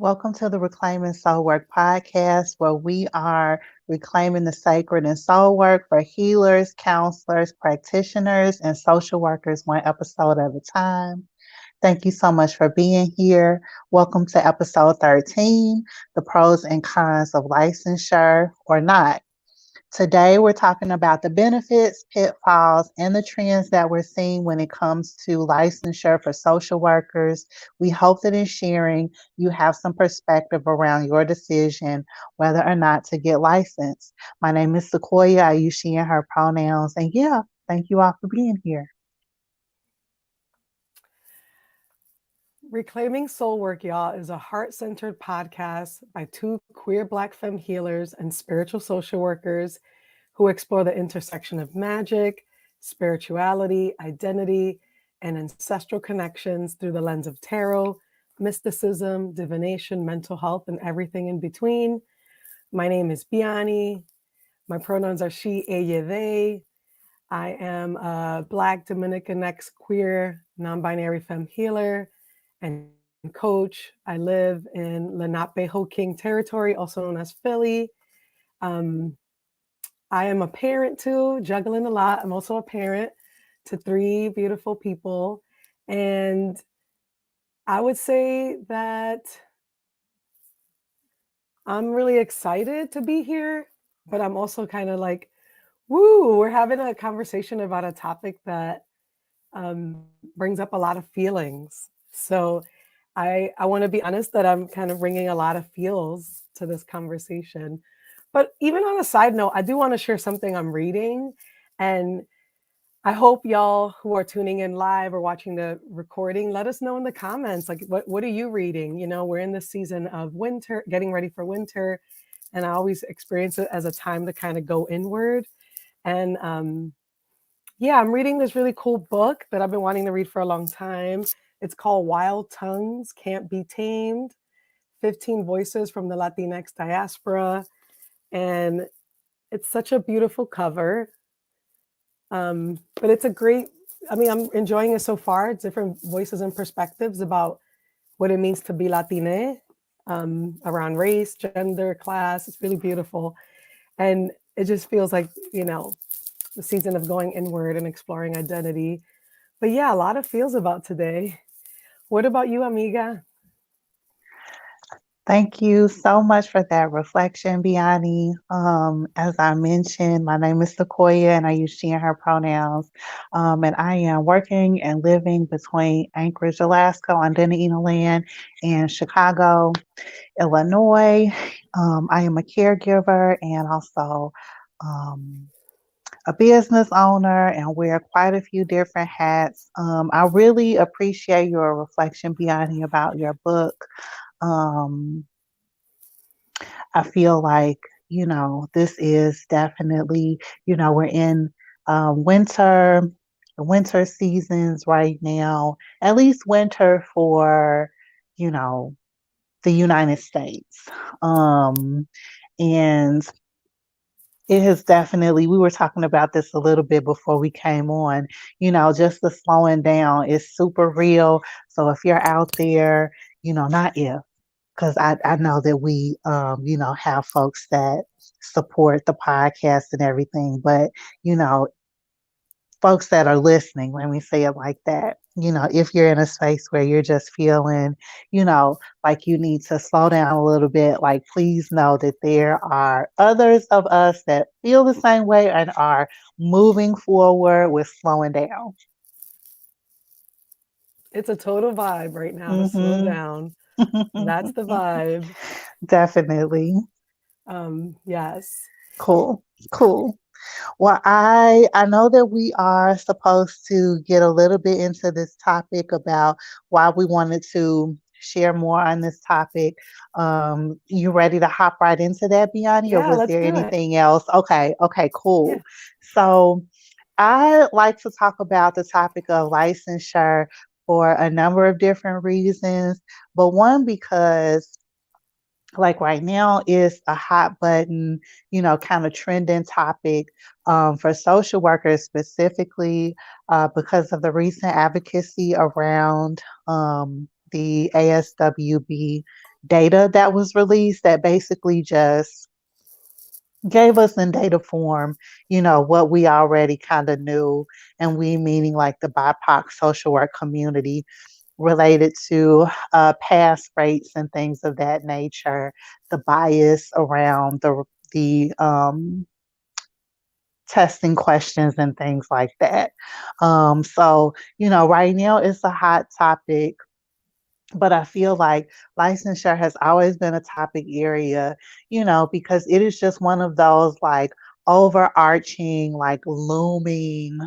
Welcome to the Reclaiming Soul Work podcast, where we are reclaiming the sacred in soul work for healers, counselors, practitioners, and social workers, one episode at a time. Thank you so much for being here. Welcome to episode 13, the pros and cons of licensure or not. Today, we're talking about the benefits, pitfalls, and the trends that we're seeing when it comes to licensure for social workers. We hope that in sharing, you have some perspective around your decision whether or not to get licensed. My name is Sequoia. I use she and her pronouns. And yeah, thank you all for being here. Reclaiming Soul Work, y'all, is a heart-centered podcast by two queer Black femme healers and spiritual social workers who explore the intersection of magic, spirituality, identity, and ancestral connections through the lens of tarot, mysticism, divination, mental health, and everything in between. My name is Biani. My pronouns are she, ella, they. I am a Black Dominican queer non-binary femme healer and coach. I live in Lenape-Ho-King territory, also known as Philly. I am a parent too, juggling a lot. I'm also a parent to three beautiful people. And I would say that I'm really excited to be here, but I'm also kind of like, woo, we're having a conversation about a topic that brings up a lot of feelings. So I want to be honest that I'm kind of bringing a lot of feels to this conversation. But even on a side note, I do want to share something I'm reading. And I hope y'all who are tuning in live or watching the recording, let us know in the comments, like, what are you reading? You know, we're in the season of winter, getting ready for winter. And I always experience it as a time to kind of go inward. And yeah, I'm reading this really cool book that I've been wanting to read for a long time. It's called Wild Tongues Can't Be Tamed, 15 Voices from the Latinx Diaspora. And it's such a beautiful cover. But it's a great, I'm enjoying it so far. It's different voices and perspectives about what it means to be Latina, around race, gender, class. It's really beautiful. And it just feels like, the season of going inward and exploring identity. But yeah, a lot of feels about today. What about you, amiga? Thank you so much for that reflection, Biani. As I mentioned, my name is Sequoia and I use she and her pronouns. And I am working and living between Anchorage, Alaska on Denneina land and Chicago, Illinois. I am a caregiver and also a business owner and wear quite a few different hats. I really appreciate your reflection, Biani, about your book. I feel like, this is definitely, we're in winter, winter seasons right now, at least winter for, you know, the United States. And it has definitely, we were talking about this a little bit before we came on, just the slowing down is super real. So if you're out there, not if, because I know that we, have folks that support the podcast and everything, but, folks that are listening, let me say it like that. If you're in a space where you're just feeling, like you need to slow down a little bit, like please know that there are others of us that feel the same way and are moving forward with slowing down. It's a total vibe right now to slow Hmm. down. That's the vibe. Definitely. Yes. Cool. Cool. Well, I know that we are supposed to get a little bit into this topic about why we wanted to share more on this topic. You ready to hop right into that, Biani, or Yeah, was let's there do it. anything else? Okay, Yeah. cool. So I like to talk about the topic of licensure for a number of different reasons, but one because like right now is a hot button, kind of trending topic for social workers specifically because of the recent advocacy around the ASWB, data that was released that basically just gave us in data form, what we already kind of knew, and we meaning like the BIPOC social work community related to pass rates and things of that nature, the bias around the testing questions and things like that. So, right now it's a hot topic, but I feel like licensure has always been a topic area, because it is just one of those like overarching, like looming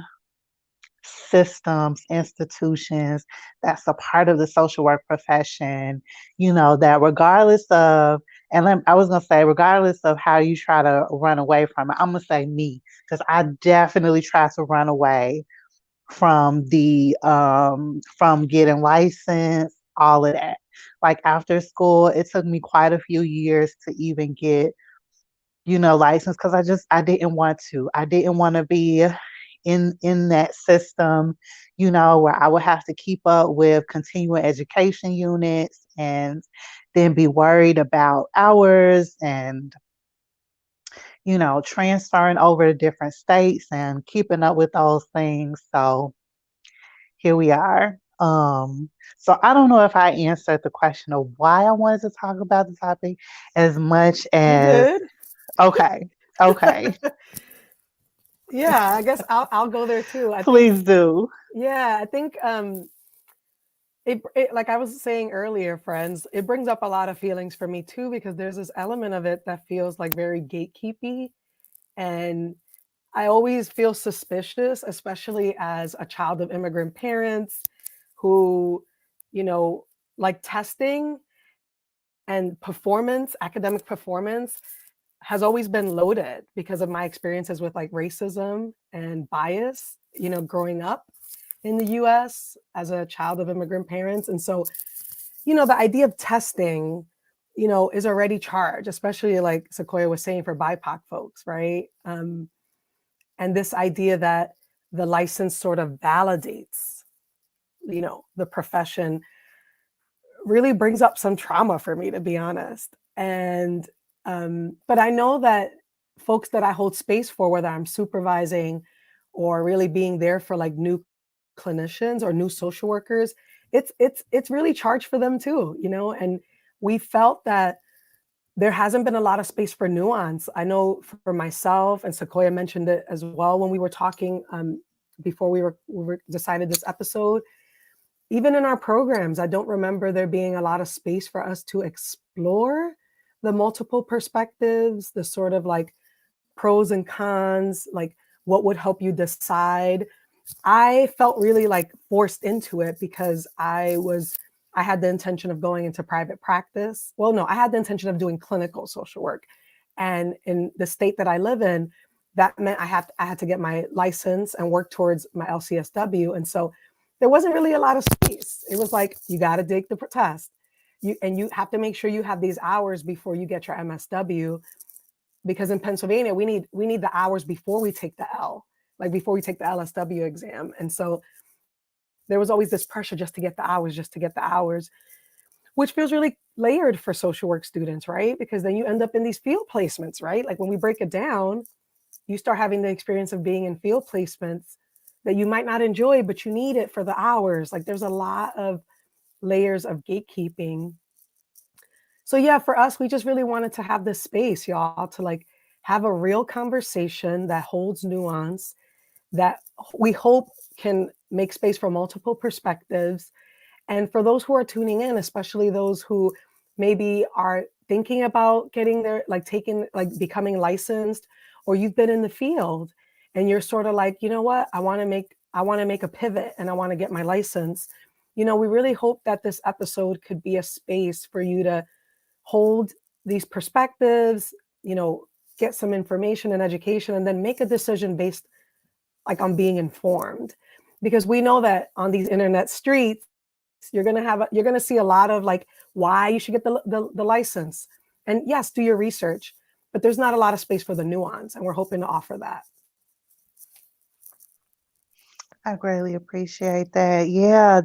systems, institutions that's a part of the social work profession, that regardless of, I was going to say, regardless of how you try to run away from it, I'm going to say me, because I definitely try to run away from from getting licensed, all of that. Like after school, it took me quite a few years to even get, licensed because I didn't want to. I didn't want to be in that system, where I would have to keep up with continuing education units and then be worried about hours and transferring over to different states and keeping up with those things. So here we are. So I don't know if I answered the question of why I wanted to talk about the topic as much You as did. okay, okay, Yeah, I guess I'll go there too. I think please do. yeah, I think it like I was saying earlier, friends, it brings up a lot of feelings for me too because there's this element of it that feels like very gatekeepy, and I always feel suspicious, especially as a child of immigrant parents who, you know, like testing and performance, academic performance has always been loaded because of my experiences with like racism and bias, growing up in the US as a child of immigrant parents. And so, the idea of testing, is already charged, especially like Sequoia was saying for BIPOC folks, right? And this idea that the license sort of validates, the profession really brings up some trauma for me, to be honest. And but I know that folks that I hold space for, whether I'm supervising or really being there for like new clinicians or new social workers, it's really charged for them too, and we felt that there hasn't been a lot of space for nuance. I know for myself, and Sequoia mentioned it as well when we were talking before we decided this episode. Even in our programs, I don't remember there being a lot of space for us to explore the multiple perspectives, the sort of like pros and cons, like what would help you decide. I felt really like forced into it because I had the intention of going into private practice. Well, no, I had the intention of doing clinical social work. And in the state that I live in, that meant I had to get my license and work towards my LCSW. And so there wasn't really a lot of space. It was like you got to take the test. You have to make sure you have these hours before you get your MSW, because in Pennsylvania we need the hours before we take the L, like before we take the LSW exam. And so there was always this pressure just to get the hours, which feels really layered for social work students, right? Because then you end up in these field placements, right? Like when we break it down, you start having the experience of being in field placements that you might not enjoy, but you need it for the hours. Like there's a lot of layers of gatekeeping. So yeah, for us, we just really wanted to have this space, y'all, to like have a real conversation that holds nuance, that we hope can make space for multiple perspectives. And for those who are tuning in, especially those who maybe are thinking about getting their, like taking, like becoming licensed, or you've been in the field and you're sort of like, you know what, I want to make a pivot and I want to get my license. We really hope that this episode could be a space for you to hold these perspectives, get some information and education, and then make a decision based like on being informed. Because we know that on these internet streets, you're gonna see a lot of like why you should get the license. And yes, do your research, but there's not a lot of space for the nuance, and we're hoping to offer that. I greatly appreciate that. Yeah,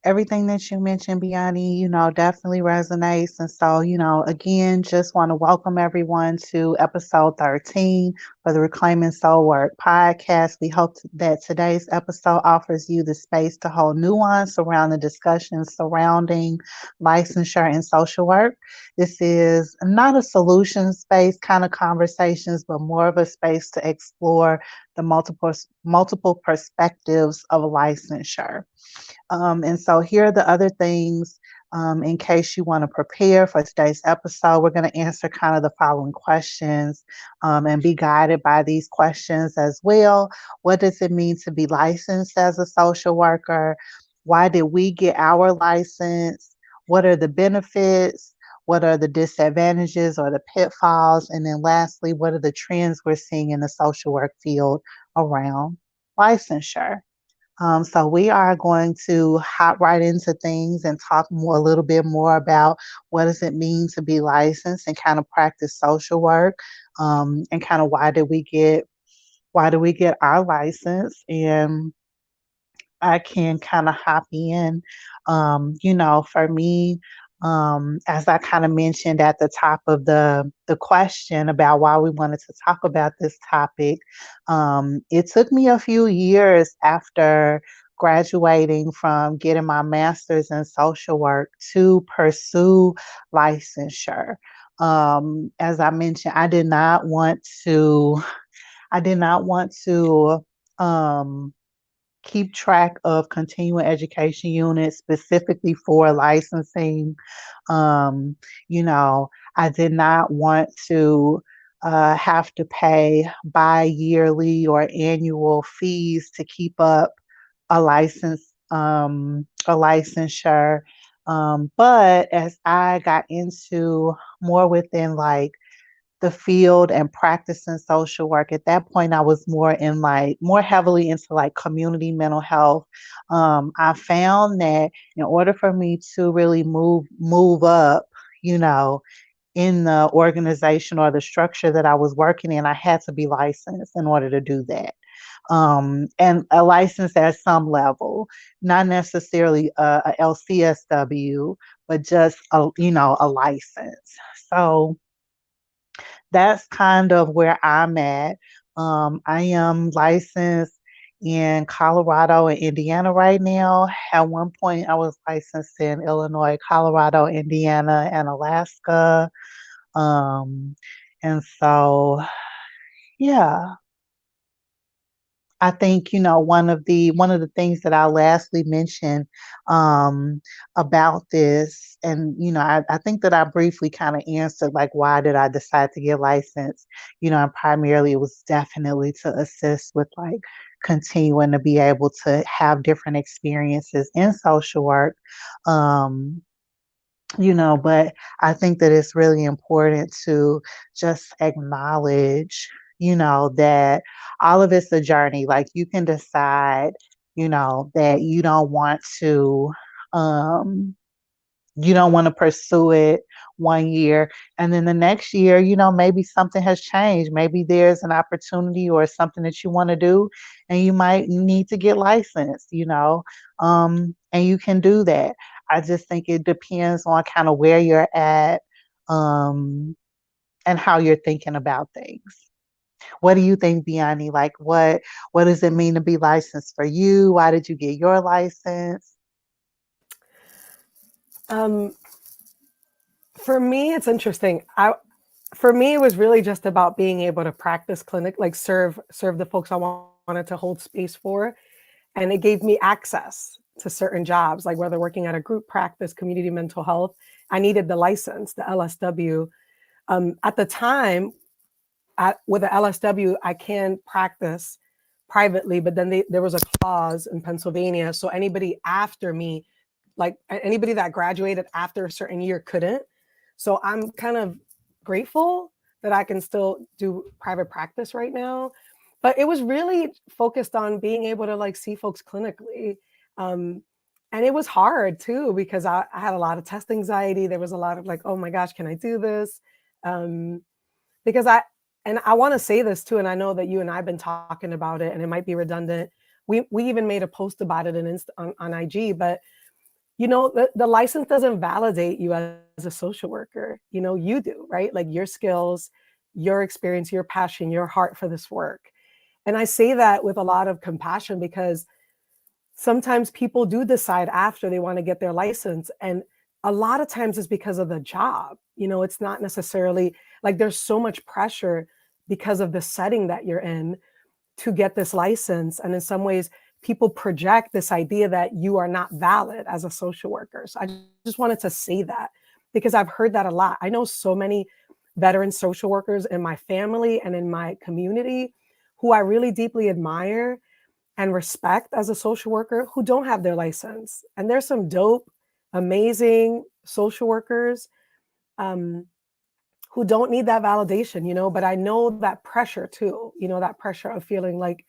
everything that you mentioned, Biani, definitely resonates. And so, again, just want to welcome everyone to episode 13 for the Reclaiming Soul Work podcast. We hope that today's episode offers you the space to hold nuance around the discussions surrounding licensure and social work. This is not a solutions based kind of conversations, but more of a space to explore the multiple perspectives of licensure. And so here are the other things in case you want to prepare for today's episode. We're going to answer kind of the following questions and be guided by these questions as well. What does it mean to be licensed as a social worker? Why did we get our license? What are the benefits? What are the disadvantages or the pitfalls? And then lastly, what are the trends we're seeing in the social work field around licensure? So we are going to hop right into things and talk a little bit more about what does it mean to be licensed and kind of practice social work, and kind of why do we get our license, and I can kind of hop in. For me, as I kind of mentioned at the top of the question about why we wanted to talk about this topic, it took me a few years after graduating from getting my master's in social work to pursue licensure. As I mentioned, I did not want to. Um, keep track of continuing education units specifically for licensing. Um, you know, I did not want to have to pay bi-yearly or annual fees to keep up a licensure. But as I got into more within like the field and practicing social work. At that point, I was more heavily into like community mental health. I found that in order for me to really move up, you know, in the organization or the structure that I was working in, I had to be licensed in order to do that. And a license at some level, not necessarily a LCSW, but just a license. So that's kind of where I'm at. I am licensed in Colorado and Indiana right now. At one point, I was licensed in Illinois, Colorado, Indiana, and Alaska. Um, and so, yeah, I think, one of the things that I lastly mentioned um, about this, and I think that I briefly kind of answered like why did I decide to get licensed, and primarily it was definitely to assist with like continuing to be able to have different experiences in social work. Um, but I think that it's really important to just acknowledge, that all of it's a journey. Like you can decide, that um, you don't want to pursue it one year. And then the next year, maybe something has changed. Maybe there's an opportunity or something that you want to do, and you might need to get licensed, and you can do that. I just think it depends on kind of where you're at, um, and how you're thinking about things. What do you think, Biani? Like, what does it mean to be licensed for you? Why did you get your license? Um, for me, it's interesting. For me, it was really just about being able to practice clinic, like serve the folks I wanted to hold space for, and it gave me access to certain jobs, like whether working at a group practice, community mental health. I needed the license, the LSW. At the time, with the LSW, I can practice privately, but then there was a clause in Pennsylvania, so anybody after me, like anybody that graduated after a certain year, couldn't. So I'm kind of grateful that I can still do private practice right now. But it was really focused on being able to like see folks clinically. Um, and it was hard too, because I had a lot of test anxiety. There was a lot of like, oh my gosh, can I do this? Um, because I want to say this too, and I know that you and I've been talking about it, and it might be redundant. We even made a post about it on IG, but the license doesn't validate you as a social worker. You do, right? Like your skills, your experience, your passion, your heart for this work. And I say that with a lot of compassion because sometimes people do decide after they want to get their license. And a lot of times it's because of the job. It's not necessarily like there's so much pressure because of the setting that you're in to get this license. And in some ways, people project this idea that you are not valid as a social worker. So I just wanted to say that because I've heard that a lot. I know so many veteran social workers in my family and in my community who I really deeply admire and respect as a social worker who don't have their license. And there's some dope, amazing social workers um, who don't need that validation, but I know that pressure too, that pressure of feeling like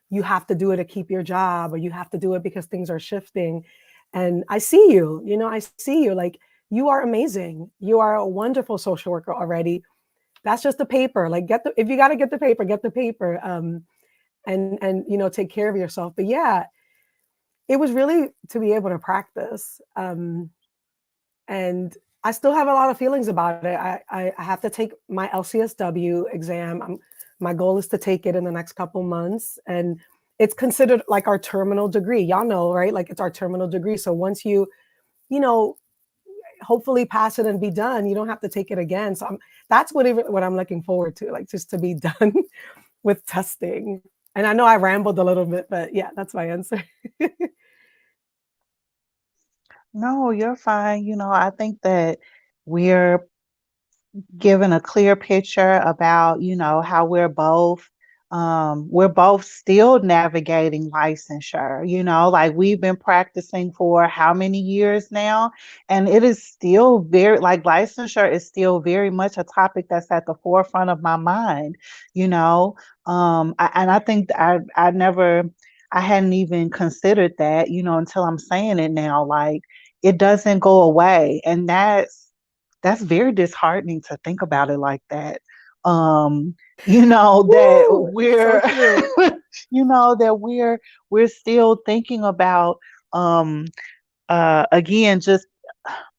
you have to do it to keep your job or you have to do it because things are shifting. And I see you, I see you like you are amazing. You are a wonderful social worker already. That's just the paper. Like if you got to get the paper. And take care of yourself. But yeah, it was really to be able to practice. And I still have a lot of feelings about it. I have to take my LCSW exam. My goal is to take it in the next couple months. And it's considered like our terminal degree. Y'all know, right? Like it's our terminal degree. So once you know, hopefully pass it and be done, you don't have to take it again. So that's what I'm looking forward to, like just to be done with testing. And I know I rambled a little bit, but yeah, that's my answer. No, you're fine. I think that we're given a clear picture about, how we're both still navigating licensure, like we've been practicing for how many years now, and it is still very like licensure is still very much a topic that's at the forefront of my mind, you know. And I think I hadn't even considered that, until I'm saying it now. Like it doesn't go away, and that's very disheartening to think about it like that. Um, that Woo! So true. that we're still thinking about um again just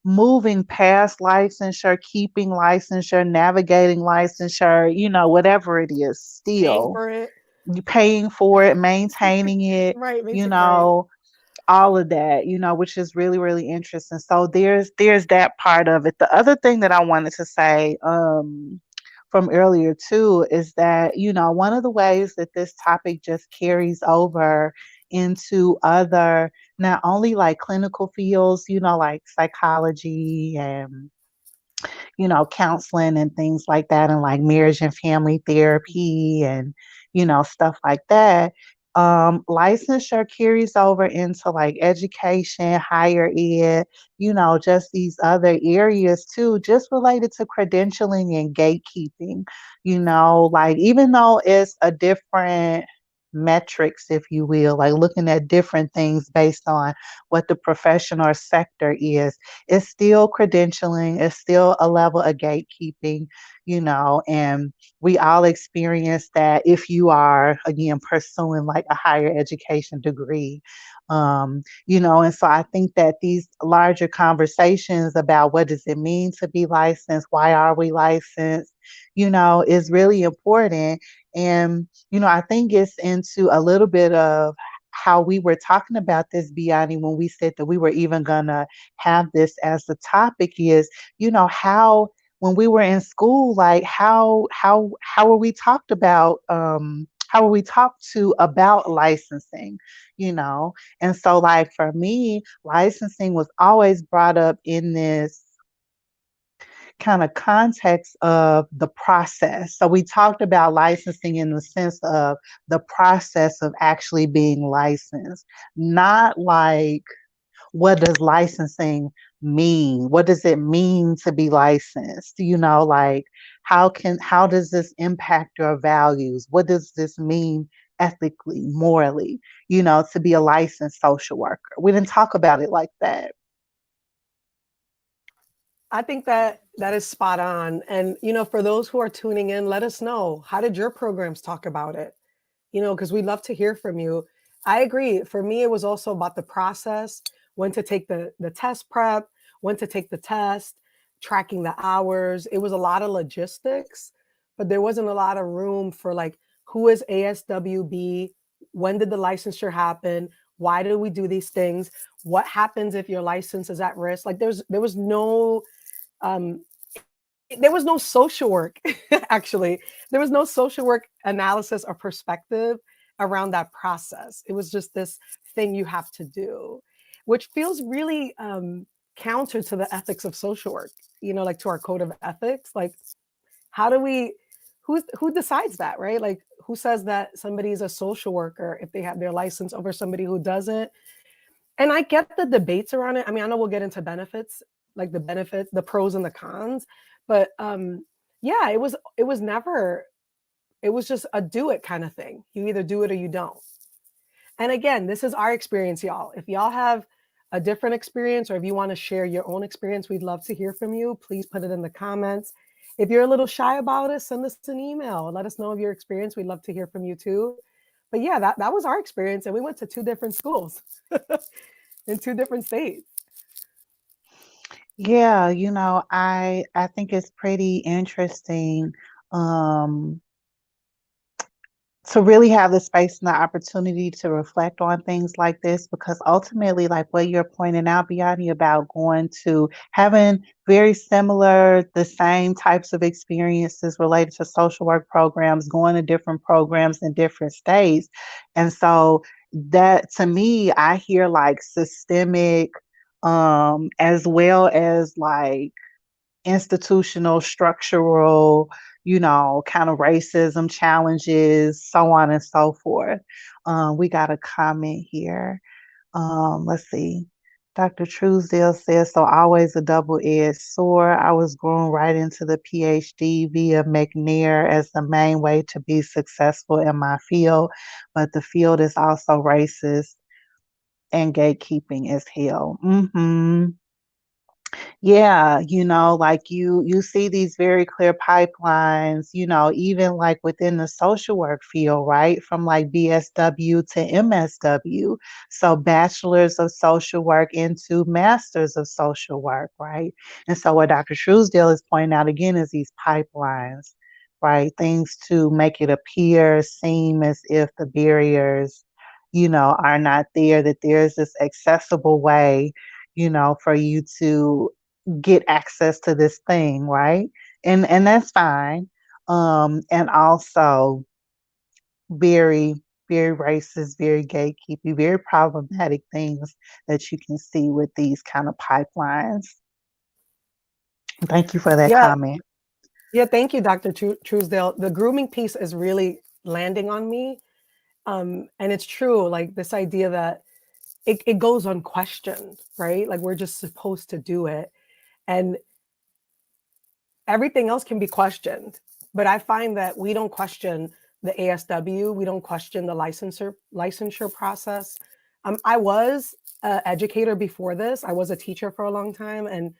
moving past licensure, keeping licensure, navigating licensure, whatever it is, Paying still for it. you paying for it, maintaining it, Right, you makes it great. know, all of that, which is really, really interesting. So there's that part of it. The other thing that I wanted to say from earlier too is that, one of the ways that this topic just carries over into other not only like clinical fields, like psychology and counseling and things like that, and like marriage and family therapy and, stuff like that. Licensure carries over into like education, higher ed, just these other areas too, just related to credentialing and gatekeeping, like even though it's a different metrics, if you will, like looking at different things based on what the profession or sector is, it's still credentialing, it's still a level of gatekeeping, and we all experience that if you are, again, pursuing like a higher education degree. And so I think that these larger conversations about what does it mean to be licensed, why are we licensed, is really important. And, I think it's into a little bit of how we were talking about this, Biani, when we said that we were even gonna have this as the topic is, how when we were in school, like how were we talked about how were we talked to about licensing, and so like for me, licensing was always brought up in this kind of context of the process. So we talked about licensing in the sense of the process of actually being licensed, not like what does licensing mean? What does it mean to be licensed? Like how does this impact your values? What does this mean ethically, morally, to be a licensed social worker? We didn't talk about it like that. I think that is spot on. And for those who are tuning in, let us know, how did your programs talk about it? Because we'd love to hear from you. I agree. For me, it was also about the process. when to take the test prep, when to take the test, tracking the hours. It was a lot of logistics, but there wasn't a lot of room for like, who is ASWB? When did the licensure happen? Why do we do these things? What happens if your license is at risk? Like um, there was no social work actually. There was no social work analysis or perspective around that process. It was just this thing you have to do, which feels really counter to the ethics of social work, like to our code of ethics. Like, how do we, who decides that, right? Like, who says that somebody is a social worker if they have their license over somebody who doesn't? And I get the debates around it. I mean, I know we'll get into benefits, like the benefits, the pros and the cons, but yeah, it was never, it was just a do it kind of thing. You either do it or you don't. And again, this is our experience, y'all. If y'all have a different experience or if you want to share your own experience, we'd love to hear from you. Please put it in the comments. If you're a little shy about it, send us an email. Let us know of your experience. We'd love to hear from you too. But yeah, that was our experience. And we went to two different schools in two different states. Yeah, I think it's pretty interesting. Um, to really have the space and the opportunity to reflect on things like this, because ultimately, like what you're pointing out, Biani, about going to having very similar, the same types of experiences related to social work programs, going to different programs in different states. And so that, to me, I hear like systemic, as well as like institutional, structural, kind of racism challenges, so on and so forth. We got a comment here. Let's see. Dr. Truesdale says, so always a double-edged sword. I was groomed right into the PhD via McNair as the main way to be successful in my field, but the field is also racist and gatekeeping as hell. Yeah, like you see these very clear pipelines, even like within the social work field, right? From like BSW to MSW. So bachelors of social work into masters of social work, right? And so what Dr. Truesdale is pointing out again is these pipelines, right? Things to make it appear, seem as if the barriers, are not there, that there's this accessible way, for you to get access to this thing, right? And that's fine. And also very, very racist, very gatekeeping, very problematic things that you can see with these kind of pipelines. Thank you for that Yeah. comment. Yeah. Thank you, Dr. Truesdale. The grooming piece is really landing on me. And it's true, like this idea that it goes unquestioned, right? Like we're just supposed to do it. And everything else can be questioned. But I find that we don't question the ASW, we don't question the licensure process. I was an educator before this. I was a teacher for a long time, and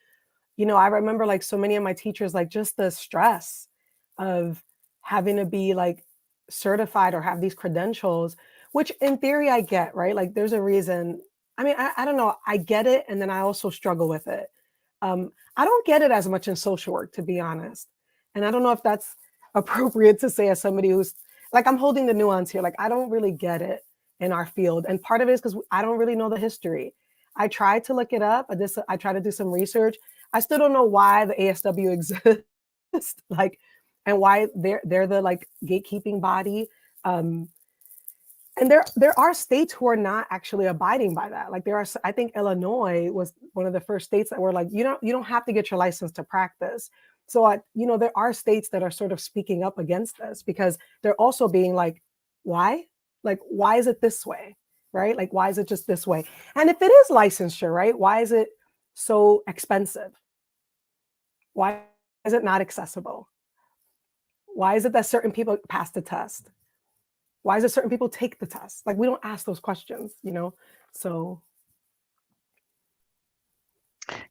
I remember like so many of my teachers, like just the stress of having to be like certified or have these credentials, which in theory I get, right? Like there's a reason. I mean, I don't know. I get it. And then I also struggle with it. I don't get it as much in social work, to be honest. And I don't know if that's appropriate to say as somebody who's like, I'm holding the nuance here. Like, I don't really get it in our field. And part of it is because I don't really know the history. I tried to look it up. I tried to do some research. I still don't know why the ASW exists, like, and why they're the like gatekeeping body. Um, and there are states who are not actually abiding by that. Like there are, I think Illinois was one of the first states that were like, you don't have to get your license to practice. So there are states that are sort of speaking up against this because they're also being like, why? Like, why is it this way? Right? Like, why is it just this way? And if it is licensure, right? Why is it so expensive? Why is it not accessible? Why is it that certain people pass the test? Why is it certain people take the test? Like we don't ask those questions. So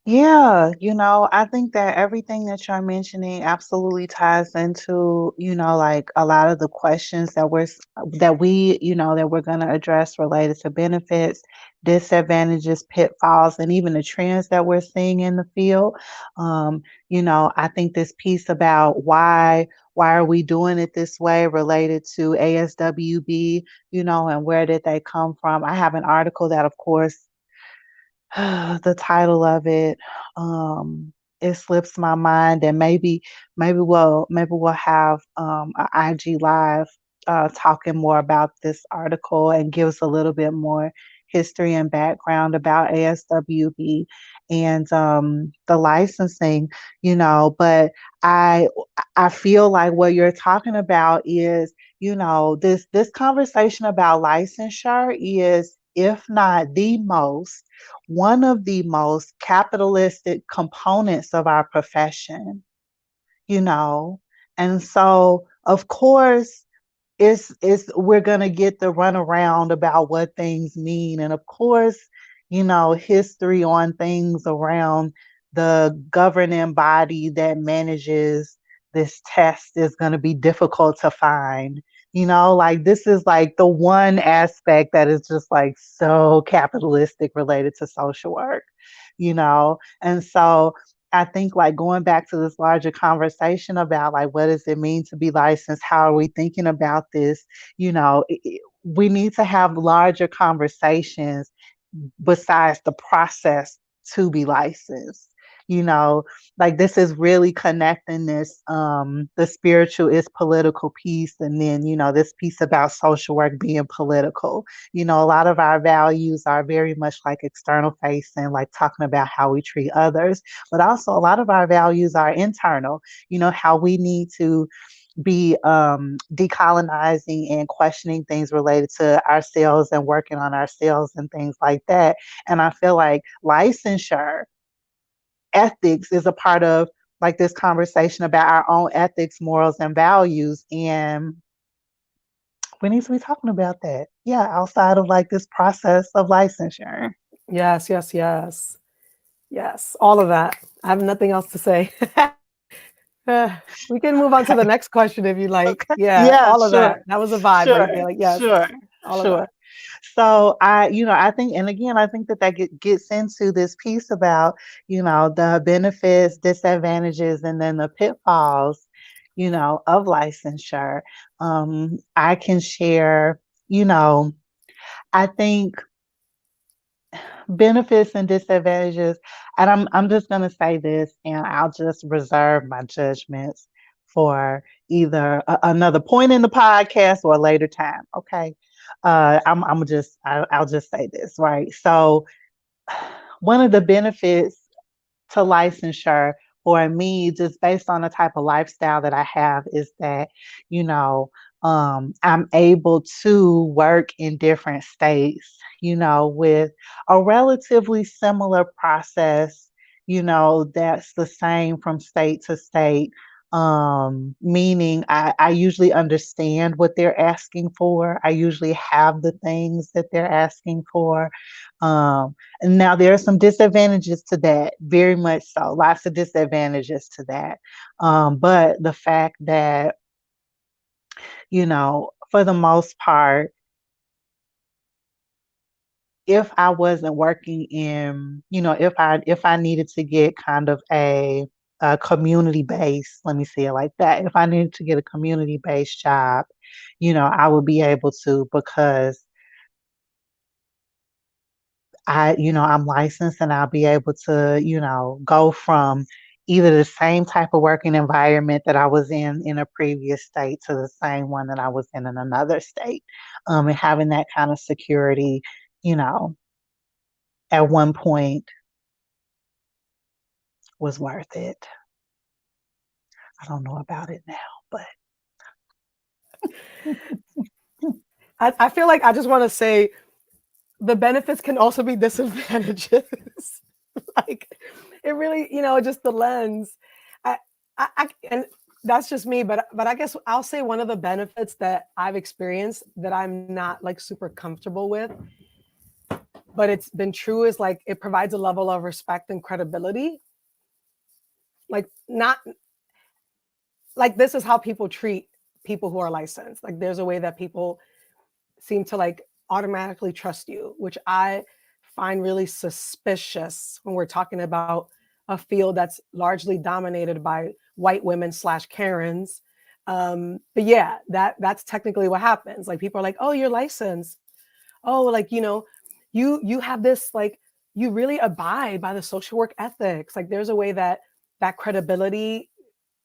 Yeah, I think that everything that you're mentioning absolutely ties into, like a lot of the questions that we're going to address related to benefits, disadvantages, pitfalls, and even the trends that we're seeing in the field. I think this piece about why are we doing it this way related to ASWB, and where did they come from? I have an article that, of course, the title of it, it slips my mind, and maybe we'll have a IG live talking more about this article and gives a little bit more history and background about ASWB and the licensing, but I I feel like what you're talking about is, this conversation about licensure is, if not the most, one of the most capitalistic components of our profession, you know. And so, of course, it's we're gonna get the runaround about what things mean, and of course, history on things around the governing body that manages this test is going to be difficult to find. Like this is like the one aspect that is just like so capitalistic related to social work, and so I think like going back to this larger conversation about like what does it mean to be licensed? How are we thinking about this? We need to have larger conversations besides the process to be licensed. You know, like this is really connecting this the spiritual is political piece, and then this piece about social work being political. A lot of our values are very much like external facing, like talking about how we treat others, but also a lot of our values are internal, how we need to be decolonizing and questioning things related to ourselves and working on ourselves and things like that. And I feel like licensure ethics is a part of like this conversation about our own ethics, morals, and values. And we need to be talking about that. Yeah, outside of like this process of licensure. Yes, yes, yes. Yes, all of that. I have nothing else to say. Uh, we can move on to the Okay. next question if you like. Okay. Yeah, Yeah, all of sure. that. That was a vibe right Sure. there. Like, yes, Sure. all of Sure. that. So I think, and again, I think that gets into this piece about, the benefits, disadvantages, and then the pitfalls, of licensure. I can share, you know, I think benefits and disadvantages, and I'm just gonna say this, and I'll just reserve my judgments for either another point in the podcast or a later time. Okay. I'll just say this, right? So one of the benefits to licensure for me, just based on the type of lifestyle that I have, is that, you know, I'm able to work in different states, with a relatively similar process, that's the same from state to state. Meaning I usually understand what they're asking for. I usually have the things that they're asking for. And now there are some disadvantages to that, very much so. Lots of disadvantages to that. But the fact that, for the most part, if I wasn't working in, if I needed to get kind of a community base, let me say it like that. If I needed to get a community based job, I would be able to because I'm licensed and I'll be able to, go from either the same type of working environment that I was in a previous state to the same one that I was in another state. And having that kind of security, you know, at one point was worth it. I don't know about it now, but I feel like I just want to say the benefits can also be disadvantages. Like, it really, just the lens. I, and that's just me, but I guess I'll say one of the benefits that I've experienced that I'm not like super comfortable with but it's been true is like it provides a level of respect and credibility. Like not like this is how people treat people who are licensed. Like there's a way that people seem to like automatically trust you, which I find really suspicious when we're talking about a field that's largely dominated by white women slash Karens. But yeah, that's technically what happens. Like people are like, "Oh, you're licensed. Oh, like you have this like you really abide by the social work ethics." Like there's a way that that credibility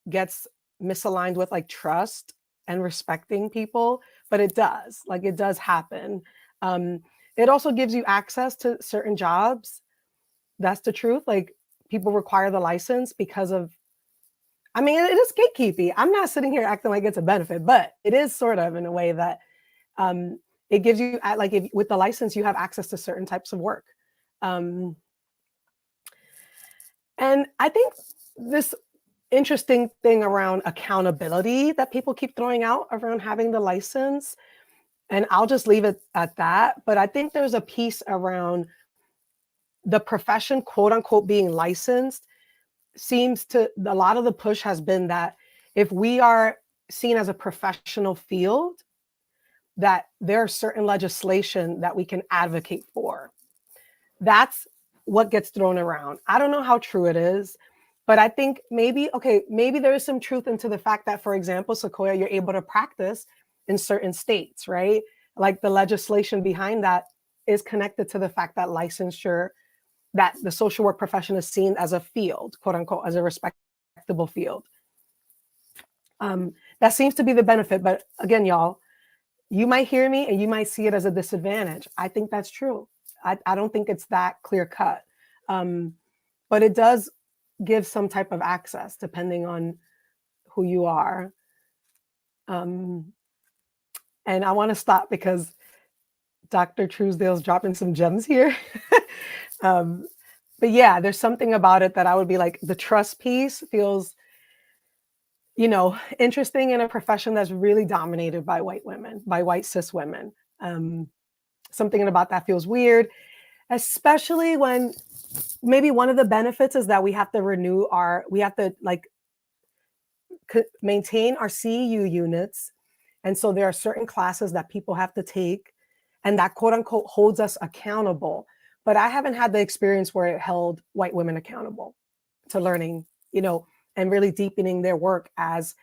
gets misaligned with like trust and respecting people, but it does happen. um it also gives you access to certain jobs. That's the truth. Like people require the license because of, I mean, it is gatekeeping. I'm not sitting here acting like it's a benefit, but it is sort of in a way that um it gives you like if with the license you have access to certain types of work. um and I think this interesting thing around accountability that people keep throwing out around having the license. And I'll just leave it at that. But I think there's a piece around the profession, quote unquote, being licensed seems to, a lot of the push has been that if we are seen as a professional field, that there's certain legislation that we can advocate for. That's what gets thrown around. I don't know how true it is, but I think maybe, okay, maybe there is some truth into the fact that, for example, Sequoia, you're able to practice in certain states, right? Like the legislation behind that is connected to the fact that licensure, that the social work profession is seen as a field, quote unquote, as a respectable field. That seems to be the benefit. But again, y'all, you might hear me and you might see it as a disadvantage. I think that's true. I don't think it's that clear cut. Um, but it does give some type of access depending on who you are. Um, and I want to stop because Dr. Truesdale's dropping some gems here. um, but yeah, there's something about it that I would be like, the trust piece feels, interesting in a profession that's really dominated by white women, by white cis women. Um, Something about that feels weird, especially when maybe one of the benefits is that we have to we have to like maintain our CEU units. And so there are certain classes that people have to take and that quote unquote holds us accountable. But I haven't had the experience where it held white women accountable to learning, and really deepening their work as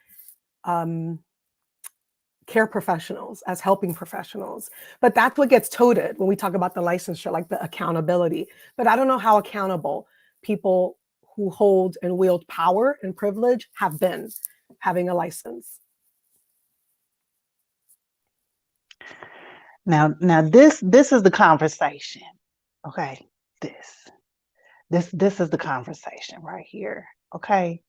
um, care professionals, as helping professionals. But that's what gets toted when we talk about the licensure, like the accountability. But I don't know how accountable people who hold and wield power and privilege have been having a license. Now this is the conversation. Okay. This. This is the conversation right here. Okay.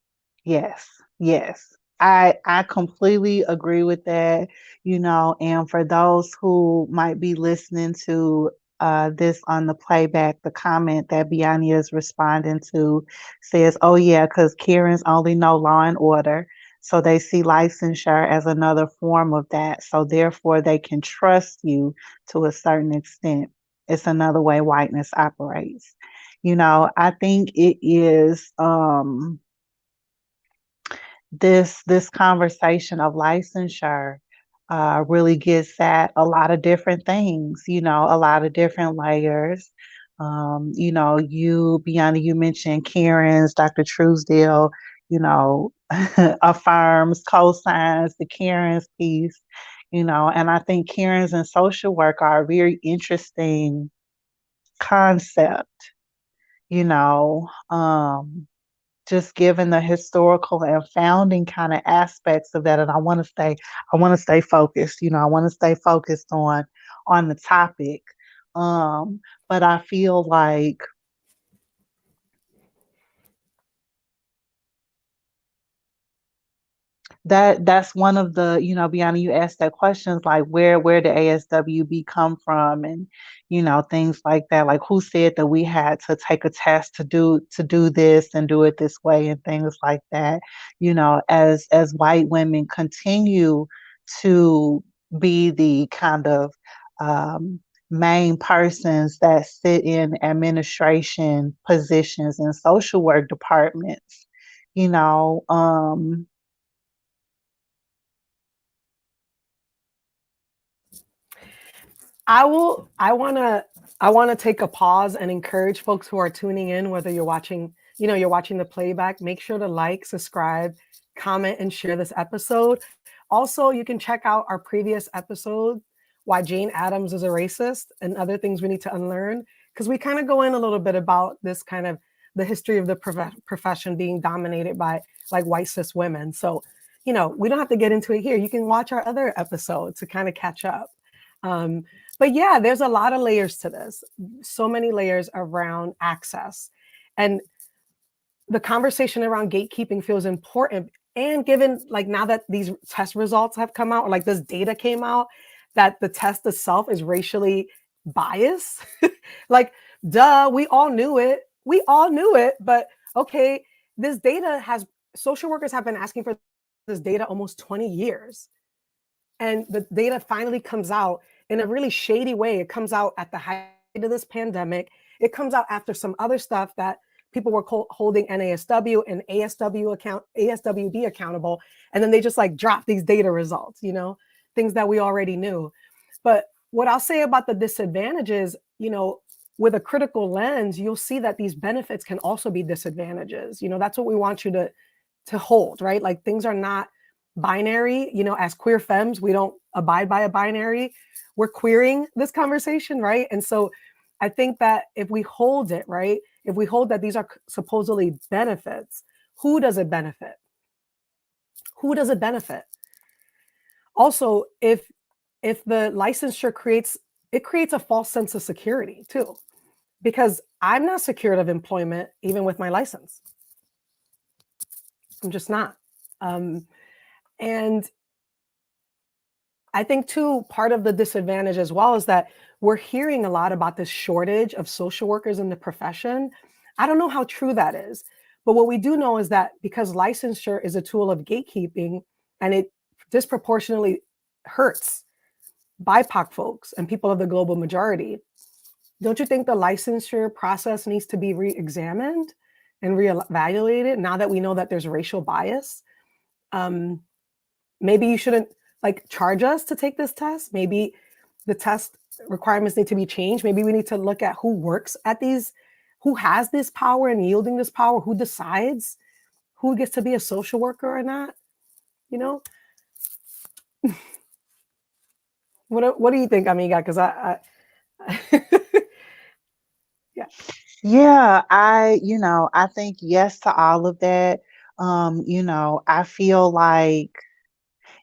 Yes. Yes. I completely agree with that, and for those who might be listening to this on the playback, the comment that Biani is responding to says, "Oh yeah, because Karens only know law and order, so they see licensure as another form of that. So therefore, they can trust you to a certain extent. It's another way whiteness operates." I think it is this conversation of licensure really gets at a lot of different things, a lot of different layers. Bianca, you mentioned Karen's, Dr. Truesdale, affirms, co-signs the Karen's piece, and I think Karen's and social work are a very interesting concept, you know. Just given the historical and founding kind of aspects of that. And I want to stay focused, I want to stay focused on the topic. But I feel like that's one of the, Bianna, you asked that questions like where did ASWB come from, and things like that, like who said that we had to take a test to do this and do it this way and things like that. As white women continue to be the kind of main persons that sit in administration positions in social work departments. You know, I want to take a pause and encourage folks who are tuning in, whether you're watching the playback, make sure to like, subscribe, comment, and share this episode. Also, you can check out our previous episode, Why Jane Addams is a Racist and Other Things We Need to Unlearn, because we kind of go in a little bit about this kind of the history of the profession being dominated by like white cis women. So, we don't have to get into it here. You can watch our other episode to kind of catch up. Um, but yeah, there's a lot of layers to this, so many layers around access. And the conversation around gatekeeping feels important. And given like now that these test results have come out, or like this data came out, that the test itself is racially biased, like, duh, we all knew it. We all knew it. But okay, this data has, social workers have been asking for this data almost 20 years. And the data finally comes out in a really shady way. It comes out at the height of this pandemic. It comes out after some other stuff that people were holding NASW and ASWB accountable, and then they just like drop these data results, things that we already knew. But what I'll say about the disadvantages, with a critical lens, you'll see that these benefits can also be disadvantages. That's what we want you to hold, right? Like, things are not binary. As queer femmes, we don't abide by a binary. We're queering this conversation, right? And so I think that if we hold it, right, if we hold that these are supposedly benefits, who does it benefit? Who does it benefit? Also, if the licensure creates a false sense of security too, because I'm not secured of employment even with my license. I'm just not. And I think too, part of the disadvantage as well is that we're hearing a lot about this shortage of social workers in the profession. I don't know how true that is, but what we do know is that because licensure is a tool of gatekeeping and it disproportionately hurts BIPOC folks and people of the global majority, don't you think the licensure process needs to be re-examined and reevaluated now that we know that there's racial bias? Maybe you shouldn't like charge us to take this test. Maybe the test requirements need to be changed. Maybe we need to look at who works at these, who has this power and yielding this power, who decides who gets to be a social worker or not. What do you think, Amiga? Because yeah. Yeah, I think yes to all of that. I feel like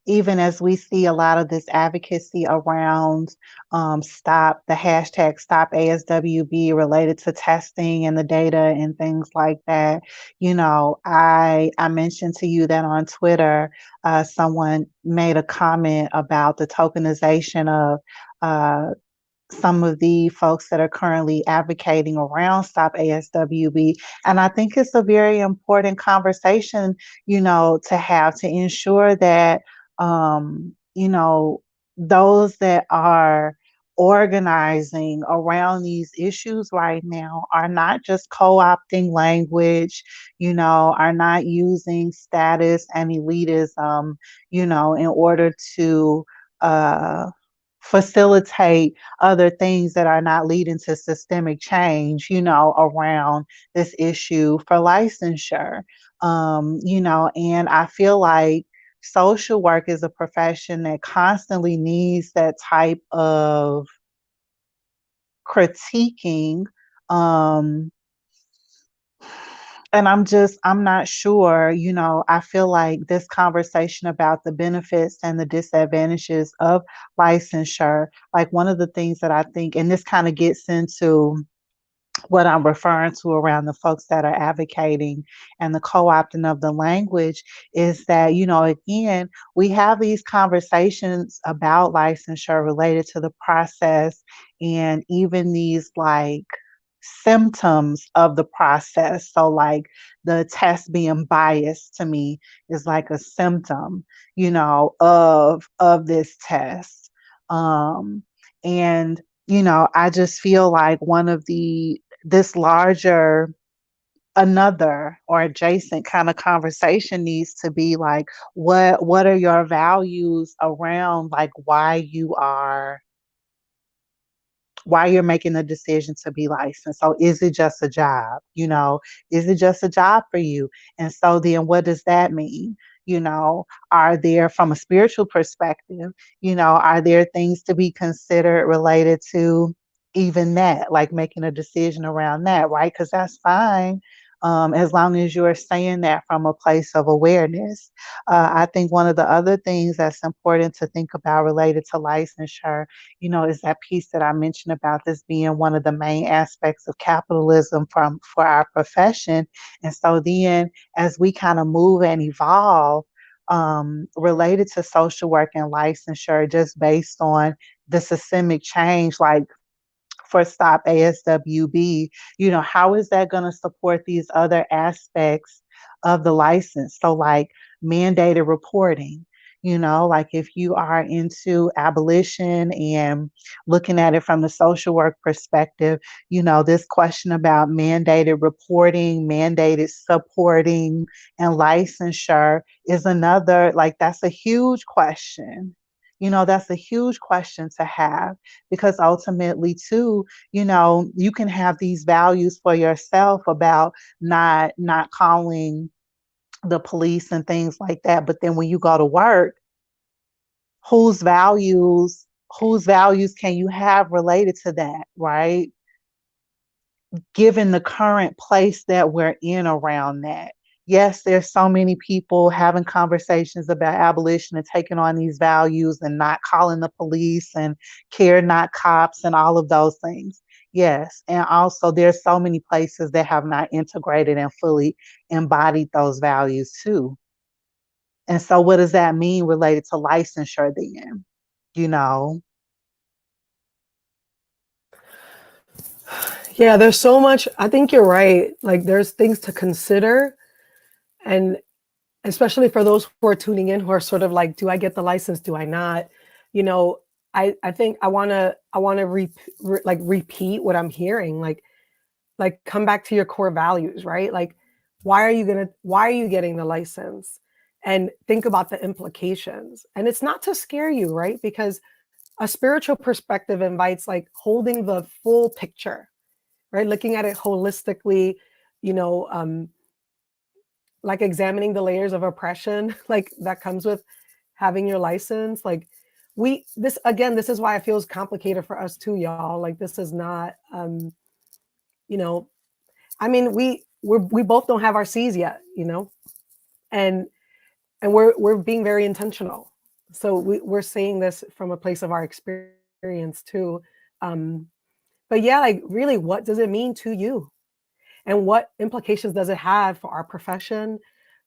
even as we see a lot of this advocacy around the hashtag stop ASWB related to testing and the data and things like that, I mentioned to you that on Twitter, someone made a comment about the tokenization of uh, some of the folks that are currently advocating around Stop ASWB. And I think it's a very important conversation, to have to ensure that, those that are organizing around these issues right now are not just co-opting language, are not using status and elitism, in order to uh, facilitate other things that are not leading to systemic change, around this issue for licensure. And I feel like social work is a profession that constantly needs that type of critiquing. Um, and I'm not sure, I feel like this conversation about the benefits and the disadvantages of licensure, like one of the things that I think, and this kind of gets into what I'm referring to around the folks that are advocating and the co-opting of the language, is that, again, we have these conversations about licensure related to the process and even these like symptoms of the process. So like the test being biased to me is like a symptom, of this test. And I just feel like this larger, another or adjacent kind of conversation needs to be like, what are your values around like why you're making the decision to be licensed. So is it just a job? Is it just a job for you? And so then what does that mean? Are there, from a spiritual perspective, are there things to be considered related to even that, like making a decision around that, right? Because that's fine. As long as you're saying that from a place of awareness. I think one of the other things that's important to think about related to licensure, is that piece that I mentioned about this being one of the main aspects of capitalism for our profession. And so then as we kind of move and evolve, related to social work and licensure, just based on the systemic change, like for Stop ASWB, how is that going to support these other aspects of the license? So, like mandated reporting, like if you are into abolition and looking at it from the social work perspective, this question about mandated reporting, mandated supporting, and licensure is another, like, that's a huge question. That's a huge question to have because ultimately, too, you can have these values for yourself about not calling the police and things like that. But then when you go to work, whose values, whose values can you have related to that, right? Given the current place that we're in around that. Yes, there's so many people having conversations about abolition and taking on these values and not calling the police and care not cops and all of those things. Yes. And also there's so many places that have not integrated and fully embodied those values too. And so what does that mean related to licensure then? You know? Yeah, there's so much. I think you're right. Like, there's things to consider. And especially for those who are tuning in who are sort of like, do I get the license? Do I not? You know, I think I want to repeat what I'm hearing. Like come back to your core values, right? Like, why are you getting the license? And think about the implications. And it's not to scare you, right? Because a spiritual perspective invites like holding the full picture, right? Looking at it holistically, you know, like examining the layers of oppression, like that comes with having your license. Like this again, this is why it feels complicated for us too, y'all. Like this is not, you know, I mean, we both don't have our C's yet, and we're being very intentional. So we're saying this from a place of our experience too. Um, but yeah, like really, what does it mean to you? And what implications does it have for our profession,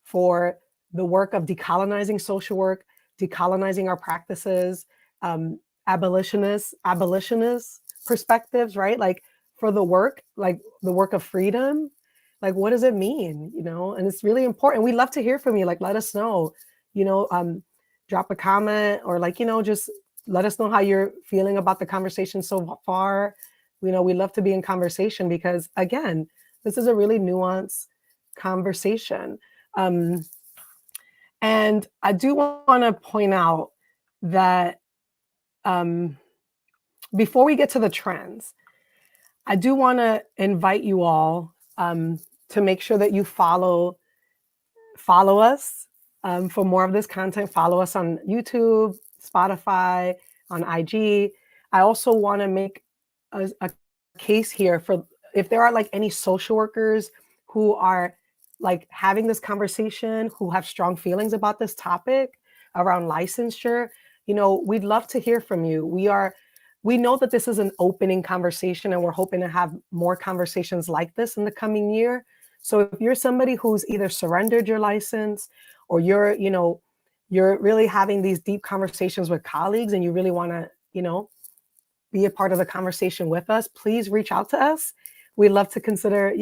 for the work of decolonizing social work, decolonizing our practices, um, abolitionist perspectives, right? Like for the work, like the work of freedom, like what does it mean, And it's really important. We'd love to hear from you. Like, let us know, you know, um, drop a comment or like, just let us know how you're feeling about the conversation so far. We love to be in conversation because again, this is a really nuanced conversation. Um, and I do want to point out that um, before we get to the trends, I do want to invite you all to make sure that you follow us for more of this content. Follow us on YouTube, Spotify, on IG. I also want to make a case here for if there are like any social workers who are like having this conversation, who have strong feelings about this topic around licensure. We'd love to hear from you. We know that this is an opening conversation and we're hoping to have more conversations like this in the coming year. So if you're somebody who's either surrendered your license or you're really having these deep conversations with colleagues and you really want to, be a part of the conversation with us, please reach out to us. We'd love to consider,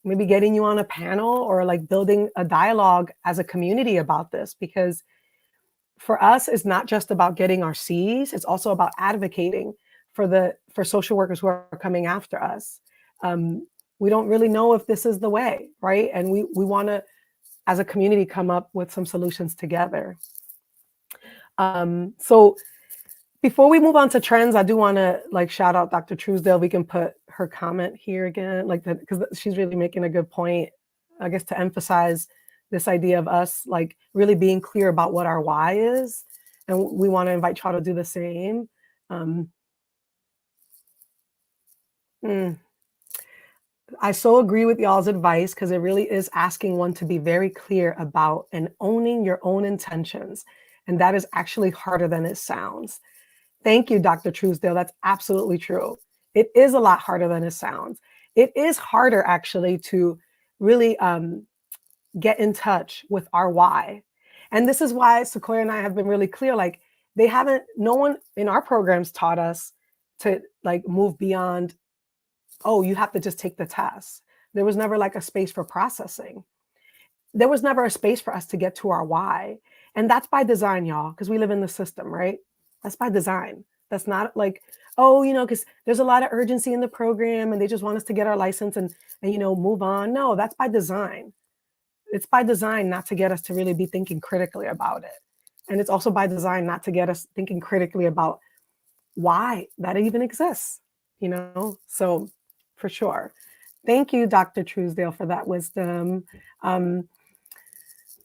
maybe getting you on a panel or like building a dialogue as a community about this, because for us, it's not just about getting our C's, it's also about advocating for social workers who are coming after us. Um, we don't really know if this is the way, right? And we want to, as a community, come up with some solutions together. So before we move on to trends, I do want to like shout out Dr. Truesdale. We can put her comment here again, like that, because she's really making a good point, I guess, to emphasize this idea of us like really being clear about what our why is. And we want to invite y'all to do the same. Um, mm, I so agree with y'all's advice because it really is asking one to be very clear about and owning your own intentions. And that is actually harder than it sounds. Thank you, Dr. Truesdale. That's absolutely true. It is a lot harder than it sounds. It is harder actually to really get in touch with our why. And this is why Sequoia and I have been really clear, like no one in our programs taught us to like move beyond, oh, you have to just take the test. There was never like a space for processing. There was never a space for us to get to our why. And that's by design, y'all, because we live in the system, right? That's by design. That's not like, oh, because there's a lot of urgency in the program and they just want us to get our license and move on. No, that's by design. It's by design not to get us to really be thinking critically about it. And it's also by design not to get us thinking critically about why that even exists. So for sure. Thank you, Dr. Truesdale, for that wisdom.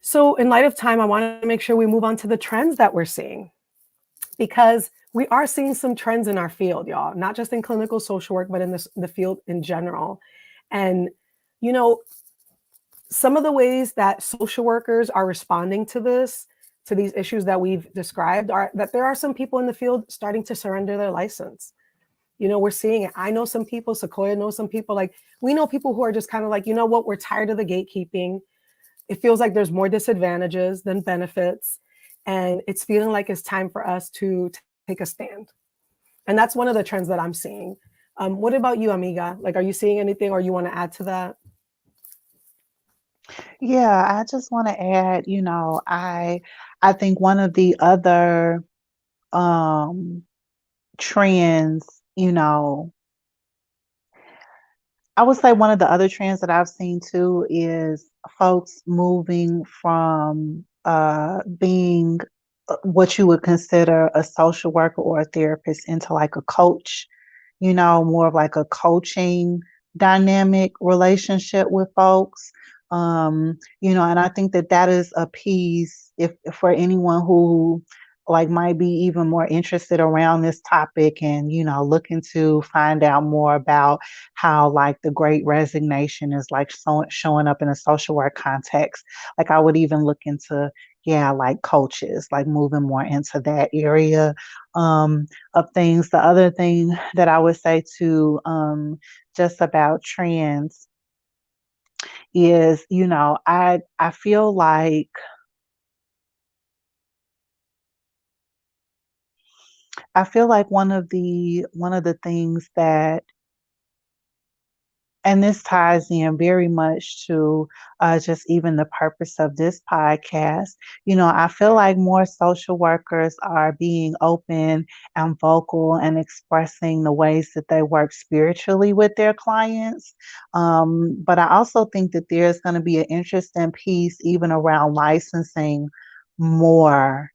So in light of time, I want to make sure we move on to the trends that we're seeing, because we are seeing some trends in our field, y'all, not just in clinical social work, but in the field in general. And, some of the ways that social workers are responding to these issues that we've described, are that there are some people in the field starting to surrender their license. We're seeing it. I know some people, Sequoia knows some people, like we know people who are just kind of like, you know what, we're tired of the gatekeeping. It feels like there's more disadvantages than benefits. And it's feeling like it's time for us to take a stand. And that's one of the trends that I'm seeing. What about you, Amiga? Like, are you seeing anything or you want to add to that? Yeah, I just want to add, I think one of the other um trends, I would say one of the other trends that I've seen too is folks moving from being what you would consider a social worker or a therapist into like a coach, more of like a coaching dynamic relationship with folks. And I think that that is a piece if for anyone who like might be even more interested around this topic and looking to find out more about how like the great resignation is like showing up in a social work context. Like I would even look into, yeah, like coaches, like moving more into that area of things. The other thing that I would say too, just about trends is, I feel like one of the things that, and this ties in very much to just even the purpose of this podcast. I feel like more social workers are being open and vocal and expressing the ways that they work spiritually with their clients. But I also think that there's going to be an interesting piece even around licensing more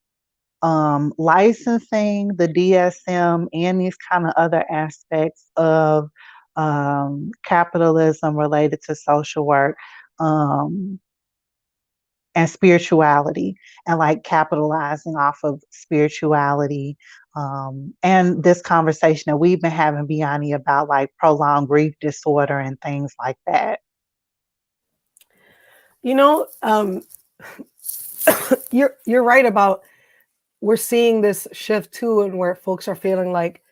licensing, the DSM, and these kind of other aspects of capitalism related to social work um, and spirituality, and like capitalizing off of spirituality. And this conversation that we've been having, Biani, about like prolonged grief disorder and things like that. You know, you're right about, we're seeing this shift too, and where folks are feeling like,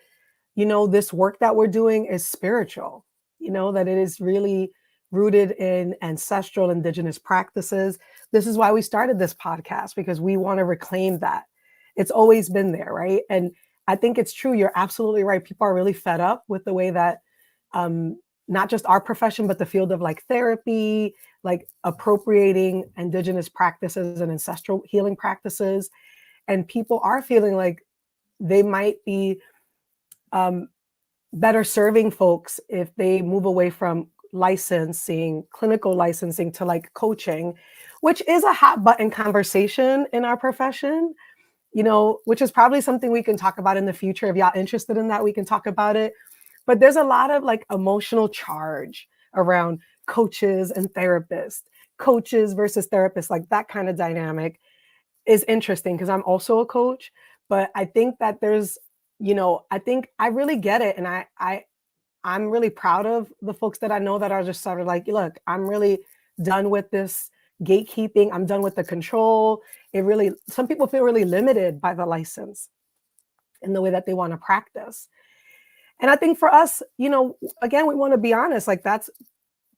this work that we're doing is spiritual, that it is really rooted in ancestral indigenous practices. This is why we started this podcast, because we want to reclaim that. It's always been there, right? And I think it's true. You're absolutely right. People are really fed up with the way that not just our profession, but the field of like therapy, like appropriating indigenous practices and ancestral healing practices. And people are feeling like they might be um, better serving folks if they move away from licensing, clinical licensing to like coaching, which is a hot button conversation in our profession, which is probably something we can talk about in the future. If y'all interested in that, we can talk about it. But there's a lot of like emotional charge around coaches and therapists, coaches versus therapists, like that kind of dynamic is interesting because I'm also a coach. But I think that I think I really get it. And I'm really proud of the folks that I know that are just sort of like, look, I'm really done with this gatekeeping. I'm done with the control. Some people feel really limited by the license in the way that they want to practice. And I think for us, again, we want to be honest, like that's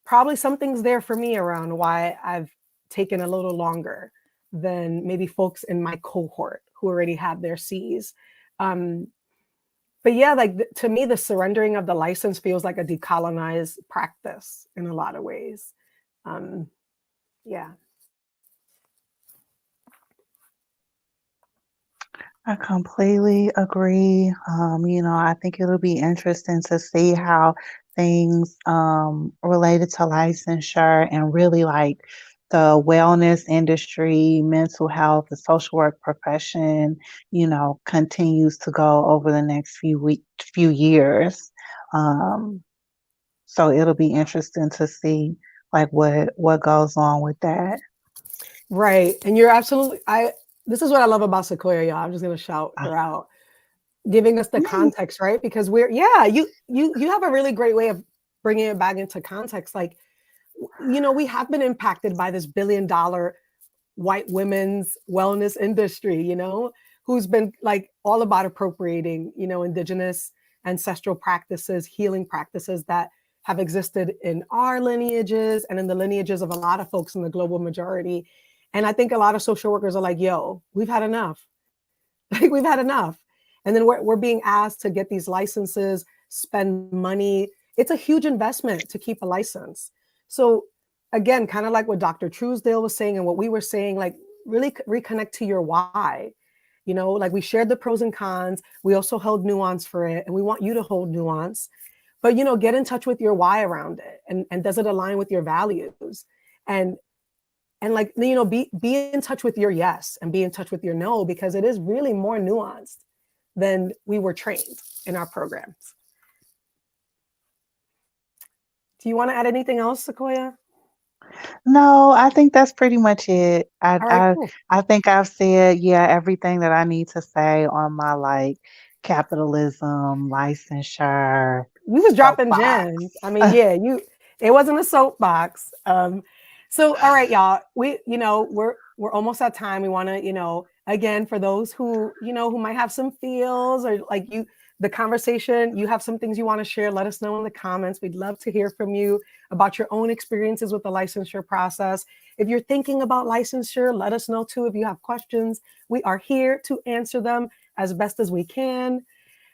probably something's there for me around why I've taken a little longer than maybe folks in my cohort who already have their C's. Um, but yeah, like to me, the surrendering of the license feels like a decolonized practice in a lot of ways. Um, yeah. I completely agree. I think it'll be interesting to see how things related to licensure and really like the wellness industry, mental health, the social work profession, continues to go over the next few years. Um, so it'll be interesting to see like what goes on with that. Right. And you're absolutely, this is what I love about Sequoia, y'all. I'm just going to shout Uh, her out, giving us the Yay. context, right? Because you have a really great way of bringing it back into context. Like, we have been impacted by this $1 billion white women's wellness industry, who's been like all about appropriating, indigenous ancestral practices, healing practices that have existed in our lineages and in the lineages of a lot of folks in the global majority. And I think a lot of social workers are like, yo, we've had enough. Like we've had enough. And then we're being asked to get these licenses, spend money. It's a huge investment to keep a license. So again, kind of like what Dr. Truesdale was saying and what we were saying, like really reconnect to your why. Like we shared the pros and cons. We also held nuance for it. And we want you to hold nuance. But get in touch with your why around it. And does it align with your values? And like be in touch with your yes and be in touch with your no, because it is really more nuanced than we were trained in our programs. Do you want to add anything else, Sequoia? No, I think that's pretty much it. I All right, I cool. I think I've said, yeah, everything that I need to say on my like capitalism, licensure, We was dropping gems. soapbox. I mean, yeah, it wasn't a soapbox. So all right, y'all, we're almost at time. We want to, again, for those who might have some feels or like the conversation, you have some things you want to share, let us know in the comments. We'd love to hear from you about your own experiences with the licensure process. If you're thinking about licensure, let us know too. If you have questions, we are here to answer them as best as we can.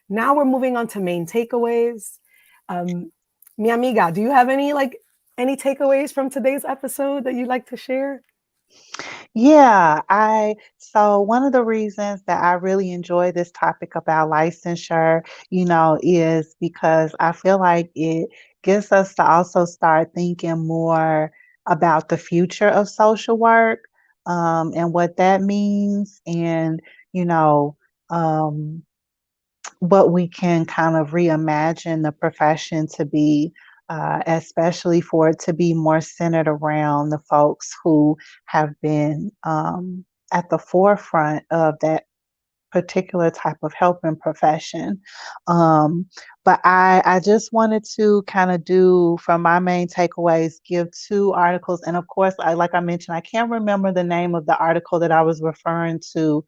Now we're moving on to main takeaways. Mi amiga, do you have any takeaways from today's episode that you'd like to share? Yeah, so one of the reasons that I really enjoy this topic about licensure, is because I feel like it gets us to also start thinking more about the future of social work, and what that means, and, you know, um, what we can kind of reimagine the profession to be, especially for it to be more centered around the folks who have been at the forefront of that particular type of helping profession. Um, but I just wanted to kind of do, from my main takeaways, give two articles. And of course, like I mentioned, I can't remember the name of the article that I was referring to.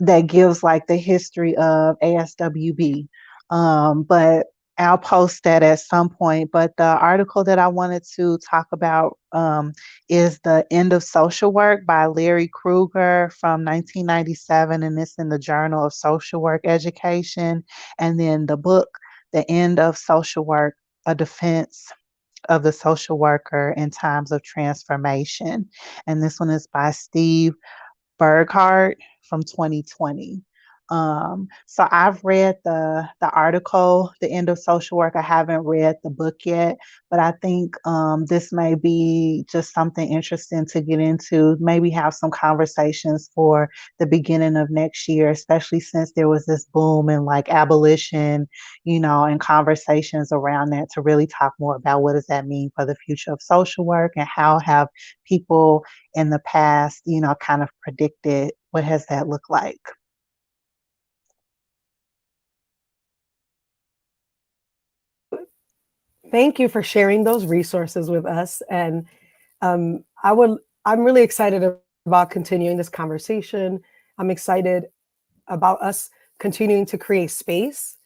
That gives like the history of ASWB. But I'll post that at some point. But the article that I wanted to talk about is The End of Social Work by Larry Kruger from 1997, and it's in the Journal of Social Work Education. And then the book, The End of Social Work, A Defense of the Social Worker in Times of Transformation. And this one is by Steve Berghardt from 2020. So I've read the article, The End of Social Work. I haven't read the book yet, but I think this may be just something interesting to get into. Maybe have some conversations for the beginning of next year, especially since there was this boom in like abolition, and conversations around that to really talk more about what does that mean for the future of social work and how have people in the past, kind of predicted what has that looked like. Thank you for sharing those resources with us. And um, I would, I'm really excited about continuing this conversation. I'm excited about us continuing to create space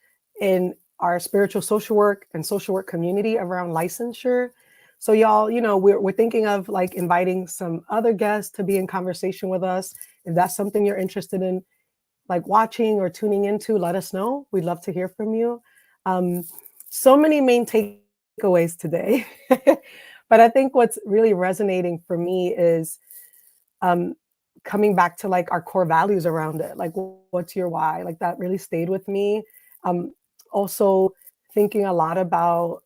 in our spiritual social work and social work community around licensure. So y'all, we're thinking of like inviting some other guests to be in conversation with us. If that's something you're interested in, like watching or tuning into, let us know. We'd love to hear from you. Um, so many main takeaways today. But I think what's really resonating for me is um, coming back to like our core values around it. Like, what's your why? Like, that really stayed with me. Um, Also, thinking a lot about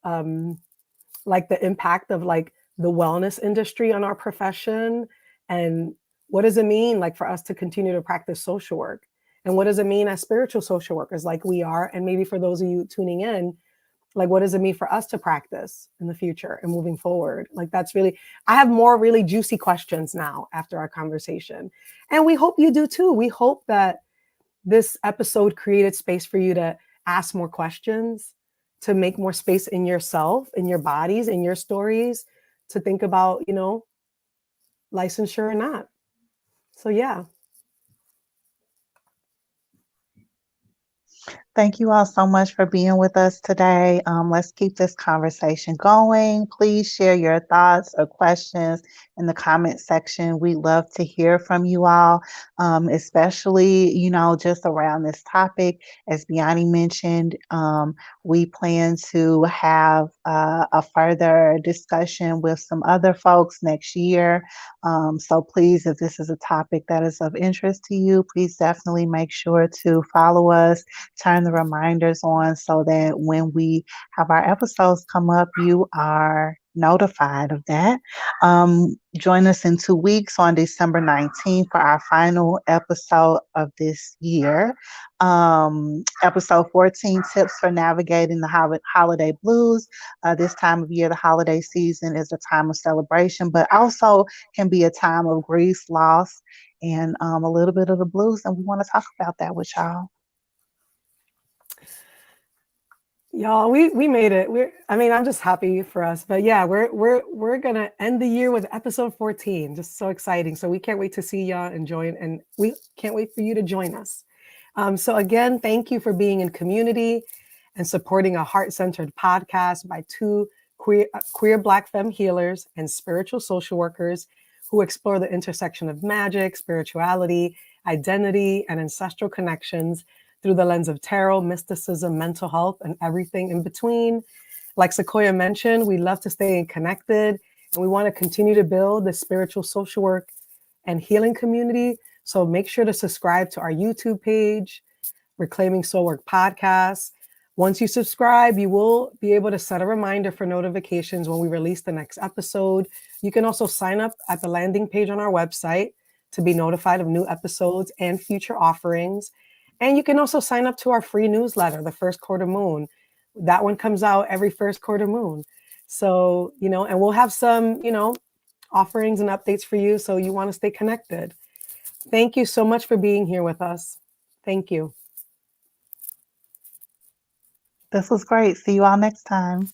like the impact of like the wellness industry on our profession, and what does it mean like for us to continue to practice social work, and what does it mean as spiritual social workers like we are, and maybe for those of you tuning in, like what does it mean for us to practice in the future and moving forward. Like that's really, I have more really juicy questions now after our conversation, and we hope you do too. We hope that this episode created space for you to ask more questions, to make more space in yourself, in your bodies, in your stories, to think about, licensure or not. So yeah. Thank you all so much for being with us today. Let's keep this conversation going. Please share your thoughts or questions in the comment section. We love to hear from you all, especially, just around this topic. As Biani mentioned, we plan to have a further discussion with some other folks next year. So please, if this is a topic that is of interest to you, please definitely make sure to follow us, turn the reminders on so that when we have our episodes come up, you are notified of that. Join us in 2 weeks on December 19th for our final episode of this year. Episode 14, Tips for Navigating the Holiday Blues. This time of year, the holiday season is a time of celebration, but also can be a time of grief, loss, and a little bit of the blues. And we want to talk about that with y'all. Y'all, we made it. I'm just happy for us. But yeah, we're gonna end the year with episode 14. Just so exciting. So we can't wait to see y'all and join, and we can't wait for you to join us. So again, thank you for being in community and supporting a heart-centered podcast by two queer Black femme healers and spiritual social workers who explore the intersection of magic, spirituality, identity, and ancestral connections through the lens of tarot, mysticism, mental health, and everything in between. Like Sequoia mentioned, we love to stay connected, and we want to continue to build the spiritual social work and healing community. So make sure to subscribe to our YouTube page, Reclaiming Soul Work Podcast. Once you subscribe, you will be able to set a reminder for notifications when we release the next episode. You can also sign up at the landing page on our website to be notified of new episodes and future offerings. And you can also sign up to our free newsletter, The First Quarter Moon. That one comes out every first quarter moon. So, and we'll have some, offerings and updates for you. So you want to stay connected. Thank you so much for being here with us. Thank you. This was great. See you all next time.